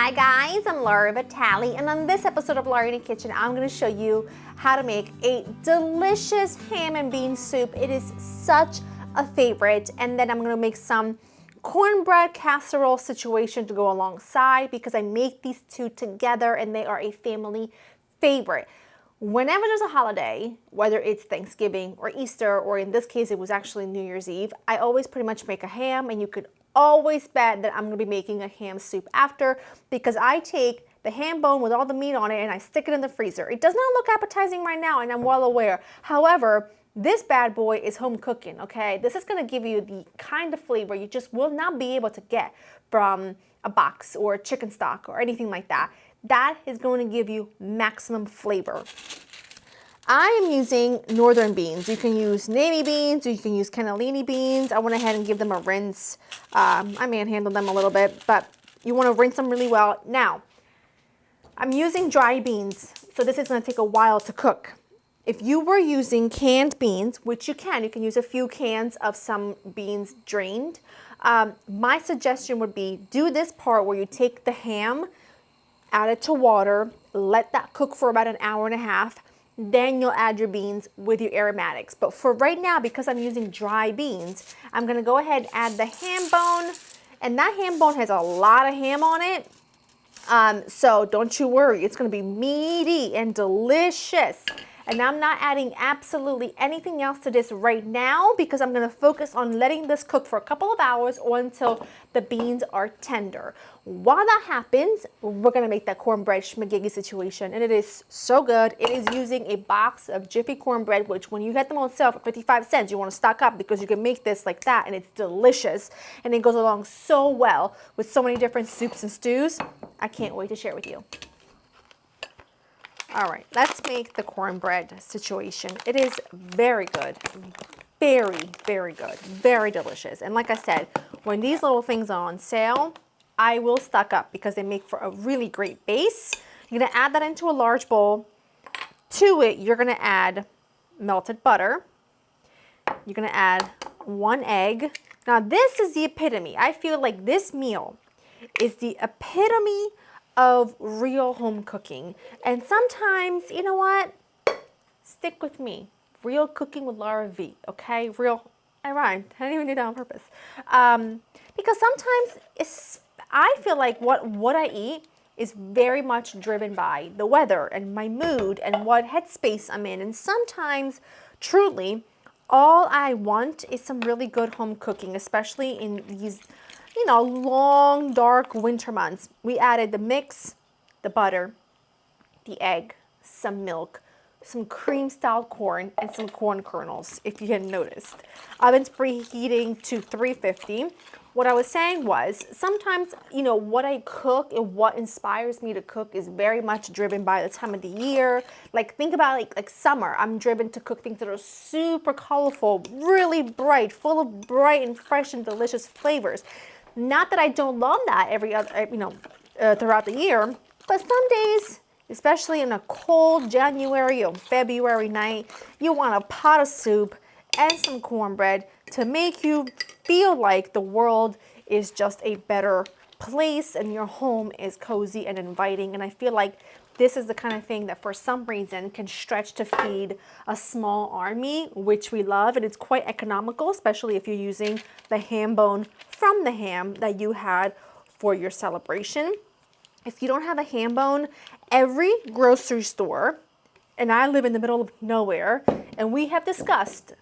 Hi guys, I'm Laura Vitale, and on this episode of Laura in the Kitchen, I'm going to show you how to make a delicious ham and bean soup. It is such a favorite, and then I'm going to make some cornbread casserole situation to go alongside because I make these two together and they are a family favorite. Whenever there's a holiday, whether it's Thanksgiving or Easter, or in this case it was actually New Year's Eve, I always pretty much make a ham, and you could always bet that I'm going to be making a ham soup after, because I take the ham bone with all the meat on it and I stick it in the freezer. It does not look appetizing right now, and I'm well aware. However, this bad boy is home cooking, okay? This is going to give you the kind of flavor you just will not be able to get from a box or chicken stock or anything like that. That is going to give you maximum flavor. I am using northern beans. You can use navy beans, or you can use cannellini beans. I went ahead and give them a rinse. I manhandled them a little bit, but you want to rinse them really well. Now, I'm using dry beans, so this is going to take a while to cook. If you were using canned beans, which you can use a few cans of some beans drained. My suggestion would be do this part where you take the ham, add it to water, let that cook for about an hour and a half. Then you'll add your beans with your aromatics. But for right now, because I'm using dry beans, I'm gonna go ahead and add the ham bone. And that ham bone has a lot of ham on it. So don't you worry, it's gonna be meaty and delicious. And I'm not adding absolutely anything else to this right now because I'm gonna focus on letting this cook for a couple of hours or until the beans are tender. While that happens, we're gonna make that cornbread schmagiggy situation, and it is so good. It is using a box of Jiffy cornbread, which when you get them on sale for 55 cents, you wanna stock up because you can make this like that and it's delicious. And it goes along so well with so many different soups and stews. I can't wait to share with you. All right, let's make the cornbread situation. It is very good, very, very good, very delicious. And like I said, when these little things are on sale, I will stock up because they make for a really great base. You're gonna add that into a large bowl. To it, you're gonna add melted butter. You're gonna add 1 egg. Now this is the epitome. I feel like this meal is the epitome of real home cooking. And sometimes, you know what? Stick with me. Real cooking with Laura V, okay? Real, I rhymed. I didn't even do that on purpose. Because sometimes I feel like what I eat is very much driven by the weather and my mood and what headspace I'm in. And sometimes, truly, all I want is some really good home cooking, especially in these long, dark winter months. We added the mix, the butter, the egg, some milk, some cream style corn, and some corn kernels, if you hadn't noticed. Oven's preheating to 350. What I was saying was sometimes, what I cook and what inspires me to cook is very much driven by the time of the year. Like think about like summer. I'm driven to cook things that are super colorful, really bright, full of bright and fresh and delicious flavors. Not that I don't love that every other, throughout the year, but some days, especially in a cold January or February night, you want a pot of soup and some cornbread to make you feel like the world is just a better place and your home is cozy and inviting. And I feel like this is the kind of thing that for some reason can stretch to feed a small army, which we love. And it's quite economical, especially if you're using the ham bone from the ham that you had for your celebration. If you don't have a ham bone, every grocery store, and I live in the middle of nowhere, and we have discussed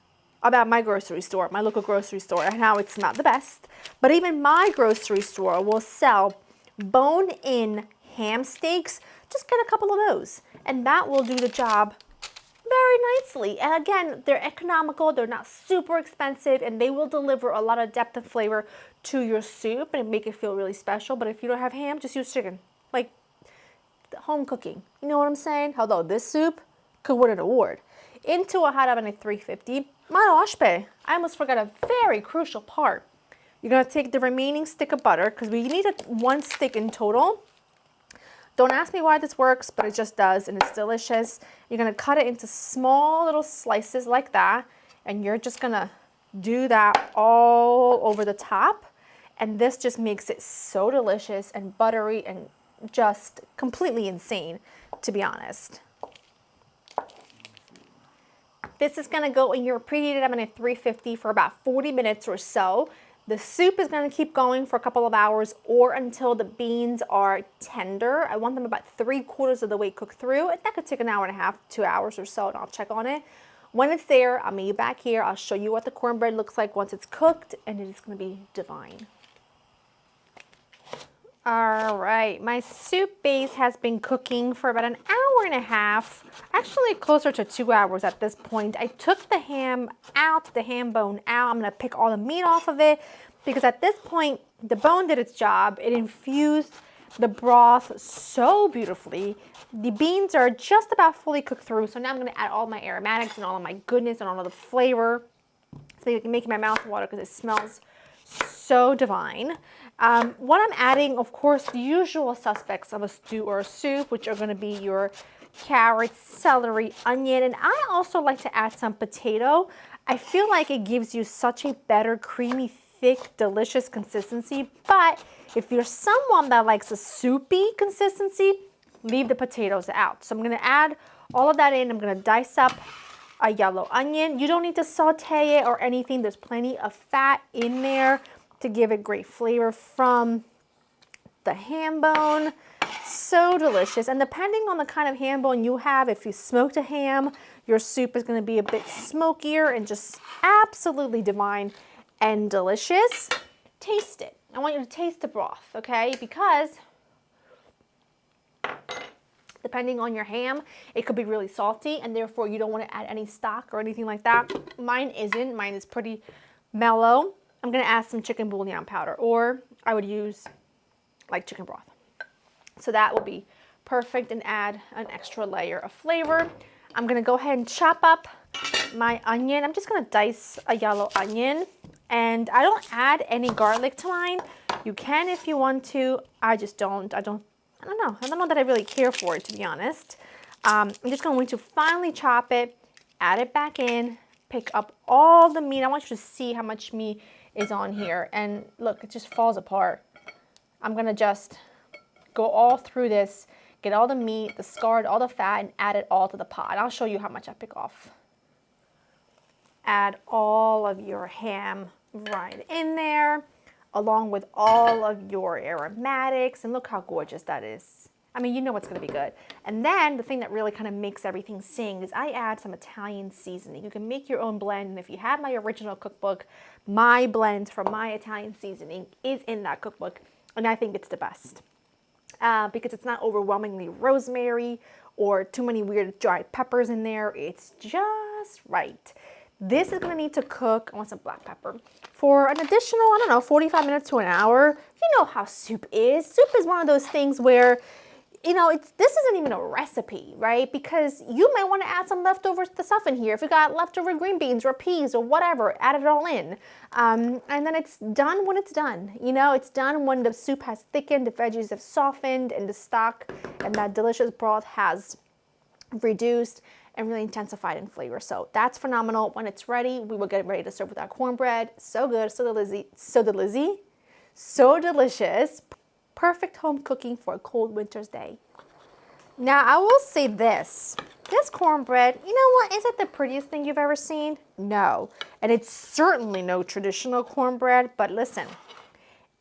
about my grocery store, my local grocery store, and how it's not the best, but even my grocery store will sell bone-in ham steaks. Just get a couple of those, and that will do the job very nicely. And again, they're economical, they're not super expensive, and they will deliver a lot of depth and flavor to your soup and make it feel really special. But if you don't have ham, just use chicken. Like home cooking. You know what I'm saying? Although this soup could win an award. Into a hot oven at 350. Malo ashpe. I almost forgot a very crucial part. You're gonna take the remaining stick of butter, because we need 1 stick in total. Don't ask me why this works, but it just does, and it's delicious. You're gonna cut it into small little slices like that, and you're just gonna do that all over the top. And this just makes it so delicious and buttery and just completely insane, to be honest. This is gonna go in your preheated oven at 350 for about 40 minutes or so. The soup is gonna keep going for a couple of hours or until the beans are tender. I want them about 3/4 of the way cooked through. That could take an hour and a half, 2 hours or so, and I'll check on it. When it's there, I'll meet you back here. I'll show you what the cornbread looks like once it's cooked, and it is gonna be divine. All right, my soup base has been cooking for about an hour and a half, actually closer to 2 hours at this point. I took the ham out, the ham bone out. I'm gonna pick all the meat off of it because at this point, the bone did its job. It infused the broth so beautifully. The beans are just about fully cooked through, so now I'm gonna add all my aromatics and all of my goodness and all of the flavor. It's making my mouth water because it smells so divine. What I'm adding, of course, the usual suspects of a stew or a soup, which are going to be your carrots, celery, onion, and I also like to add some potato. I feel like it gives you such a better, creamy, thick, delicious consistency, but if you're someone that likes a soupy consistency, leave the potatoes out. So I'm going to add all of that in. I'm going to dice up a yellow onion. You don't need to saute it or anything. There's plenty of fat in there to give it great flavor from the ham bone. So delicious. And depending on the kind of ham bone you have, if you smoked a ham, your soup is going to be a bit smokier and just absolutely divine and delicious. Taste it. I want you to taste the broth, okay? Because depending on your ham, it could be really salty and therefore you don't want to add any stock or anything like that. Mine isn't. Mine is pretty mellow. I'm going to add some chicken bouillon powder, or I would use like chicken broth. So that will be perfect and add an extra layer of flavor. I'm going to go ahead and chop up my onion. I'm just going to dice a yellow onion, and I don't add any garlic to mine. You can if you want to. I just don't. I don't know that I really care for it, to be honest. I'm just going to finely chop it, add it back in, pick up all the meat. I want you to see how much meat is on here. And look, it just falls apart. I'm going to just go all through this, get all the meat, the scald, all the fat, and add it all to the pot. And I'll show you how much I pick off. Add all of your ham right in there, along with all of your aromatics. And look how gorgeous that is. I mean, you know it's going to be good. And then the thing that really kind of makes everything sing is I add some Italian seasoning. You can make your own blend. And if you have my original cookbook, my blend from my Italian seasoning is in that cookbook. And I think it's the best because it's not overwhelmingly rosemary or too many weird dried peppers in there. It's just right. This is going to need to cook, I want some black pepper, for an additional, I don't know, 45 minutes to an hour. You know how soup is. Soup is one of those things where, you know, this isn't even a recipe, right? Because you might want to add some leftover stuff in here. If you got leftover green beans or peas or whatever, add it all in. And then it's done when it's done. You know, it's done when the soup has thickened, the veggies have softened, and the stock and that delicious broth has reduced and really intensified in flavor. So that's phenomenal. When it's ready, we will get ready to serve with our cornbread. So good, so delicious. Perfect home cooking for a cold winter's day. Now, I will say this cornbread, you know what? Is it the prettiest thing you've ever seen? No. And it's certainly no traditional cornbread, but listen,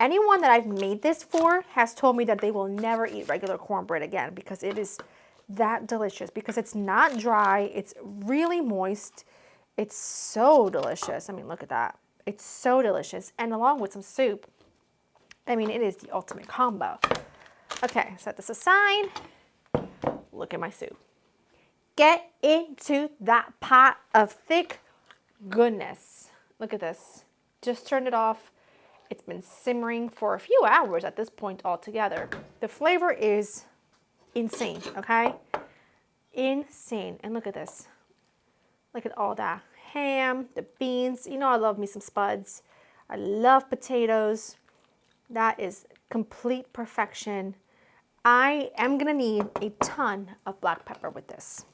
anyone that I've made this for has told me that they will never eat regular cornbread again because it is that delicious, because it's not dry, it's really moist. It's so delicious. I mean, look at that. It's so delicious. And along with some soup, I mean, it is the ultimate combo. Okay, set this aside. Look at my soup. Get into that pot of thick goodness. Look at this. Just turned it off. It's been simmering for a few hours at this point altogether. The flavor is insane, okay? Insane. And look at this. Look at all that ham, the beans. You know I love me some spuds. I love potatoes. That is complete perfection. I am going to need a ton of black pepper with this.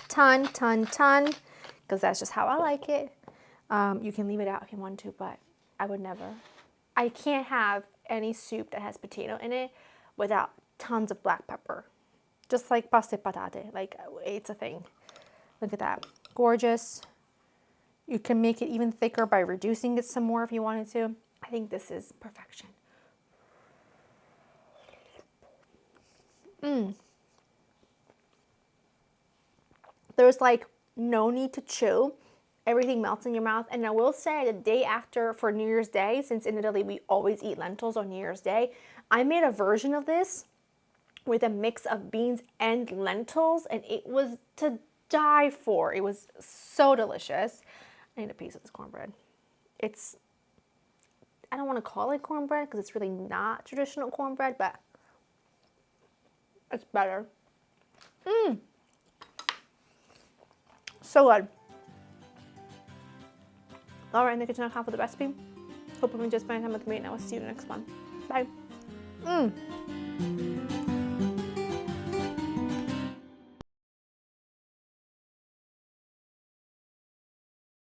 Ton, because that's just how I like it. You can leave it out if you want to, but I would never. I can't have any soup that has potato in it without tons of black pepper. Just like pasta e patate, like it's a thing. Look at that, gorgeous. You can make it even thicker by reducing it some more if you wanted to. I think this is perfection. There's like no need to chew. Everything melts in your mouth. And I will say the day after for New Year's Day, since in Italy we always eat lentils on New Year's Day, I made a version of this with a mix of beans and lentils, and it was to die for. It was so delicious. I need a piece of this cornbread. It's, I don't want to call it cornbread because it's really not traditional cornbread, but it's better. So good. All right, in the kitchen, half of the recipe. Hope you enjoyed spending time with me, and I will see you in the next one. Bye.